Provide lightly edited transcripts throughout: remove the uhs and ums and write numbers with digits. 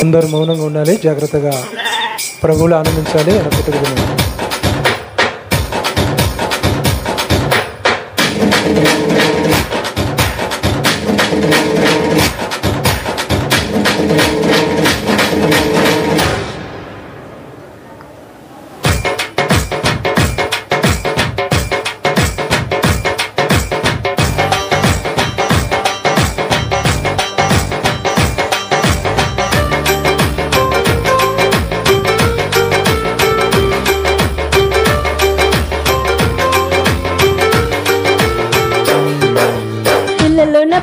అందరూ మౌనంగా ఉండాలి, జాగ్రత్తగా ప్రభువులు ఆనందించాలి. అనుకుంటున్నాను.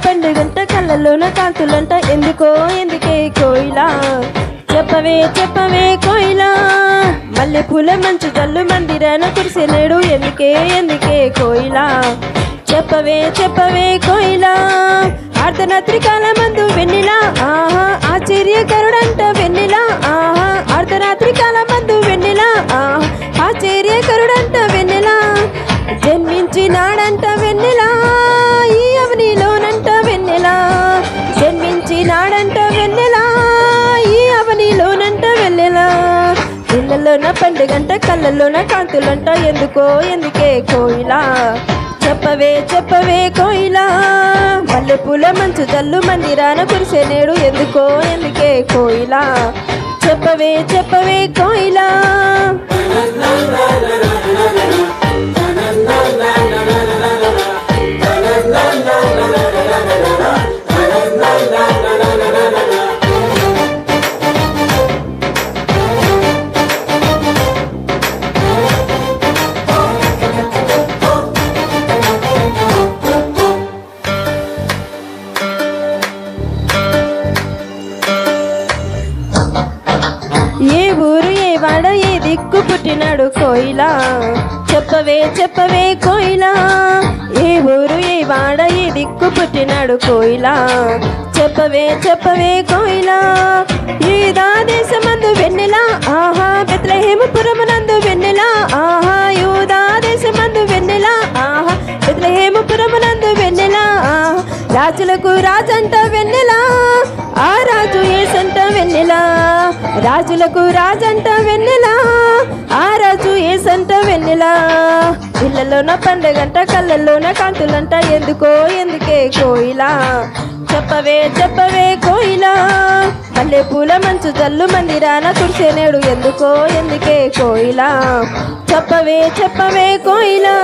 పండుగంట కళ్ళలోన కాంతులంట ఎందుకో ఎందుకే కోయిలా చెప్పవే చెప్పవే కోయిలా మల్లె పూల మంచు జల్లు మందిరాన కురిసే నేడు ఎందుకే ఎందుకే కోయిలా చెప్పవే చెప్పవే కోయిలా అర్ధరాత్రి కాల మందు వెన్నెలా ఆహా ఆశ్చర్యకరుడంట వెన్నెలా ఆహా అర్ధరాత్రి కాల మందు వెన్నెలా ఆహా ఆశ్చర్యకరుడంట వెన్నెలా జన్మించినాడంట వెన్నెలా ఈ అవనిలోనంట వెన్నెలా జన్మించినాడంట వెన్నెలా ఈ అవనిలోనంట వెన్నెలా ఇళ్ళలోన పండుగంట కళ్ళలోన కాంతులంట ఎందుకో ఎందుకే కోయిలా చెప్పవే చెప్పవే కోయిలా మల్లె పూల మంచు జల్లు మందిరాన కురిసే నేడు ఎందుకో ఎందుకే కోయిలా చెప్పవే చెప్పవే కోయిలా ఏ ఊరు ఏ వాడ ఏ దిక్కు పుట్టినాడు కోయిలా చెప్పవే చెప్పవే కోయిలా ఏ ఊరు ఏ వాడ ఏ దిక్కు పుట్టినాడు కోయిలా చెప్పవే చెప్పవే కోయిలా యూదా దేశమందు వెన్నెలా ఆహా బెత్లెహేముపురమునందు వెన్నెలా ఆహా యూదా దేశమందు వెన్నెలా ఆహా బెత్లెహేముపురమునందు వెన్నెలా ఆహా రాజులకు రాజంట వెన్నెలా ఆ రాజు యేసంట వెన్నెలా రాజులకు రాజంట వెన్నెలా ఆ రాజు యేసంట వెన్నెలా ఇళ్ళలోన పండుగంట కళ్ళల్లోన కాంతులంట ఎందుకో ఎందుకే కోయిలా చెప్పవే చెప్పవే కోయిలా మల్లె పూల మంచు జల్లు మందిరాన కురిసే నేడు ఎందుకో ఎందుకే కోయిలా చెప్పవే చెప్పవే కోయిలా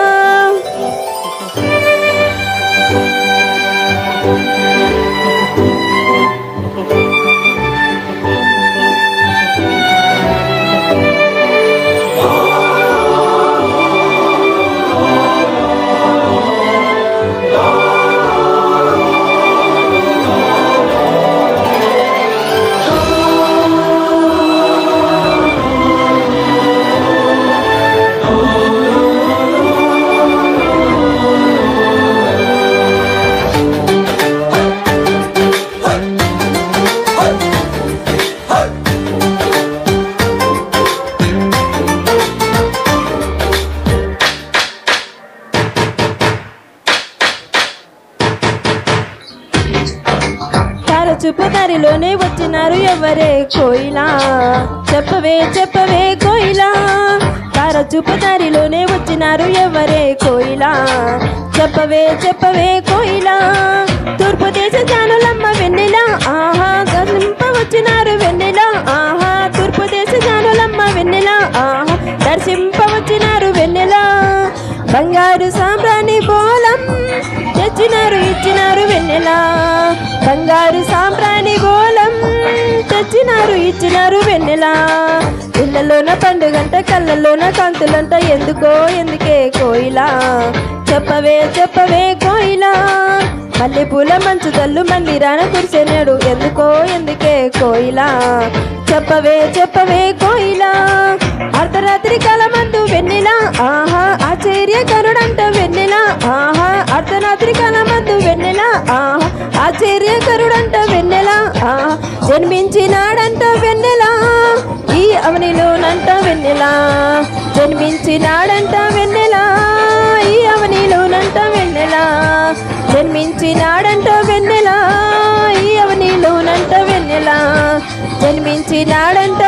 చూపు దారిలోనే వచ్చినారు ఎవరే కోయిలా చెప్పవే చెప్పవే కోయిలా తార చూపు దారిలోనే వచ్చినారు ఎవరే కోయిలా చెప్పవే చెప్పవే కోయిలా తూర్పు దేశ జానులమ్మ వెన్నెలా ఆహా దర్శింప వచ్చినారు వెన్నెలా ఆహా తూర్పు దేశ జానులమ్మ వెన్నెలా ఆహా దర్శింప వచ్చినారు వెన్నెలా బంగారు సాంబ్రాణి బోలం తెచ్చినారు ఇచ్చినారు వెన్నెలా బంగారు సాంబ్రాణి గోళం తెచ్చినారు ఇచ్చినారు వెన్నెలా ఇళ్ళలోన పండుగంట కళ్ళలోన కాంతులంట ఎందుకో ఎందుకే కోయిలా చెప్పవే చెప్పవే కోయిలా మల్లె పూల మంచు జల్లు మందిరాన కురిసే నేడు ఎందుకో ఎందుకే కోయిలా చెప్పవే చెప్పవే కోయిలా అర్ధరాత్రి కాల మందు వెన్నెలా ఆహా ఆశ్చర్యకరుడంట వెన్నెలా ఆహా అర్ధరాత్రి కాల మందు వెన్నెలా ఆహా ఆశ్చర్యకరుడంట వెన్నెలా ఆహా జన్మించినాడంట వెన్నెలా ఈ అవనిలోనంట వెన్నెలా జన్మించినాడంట వెన్నెలా ఈ అవనిలోనంట వెన్నెలా జన్మించినాడంట వెన్నెలా ఈ అవనిలోనంట వెన్నెలా జన్మించినాడంట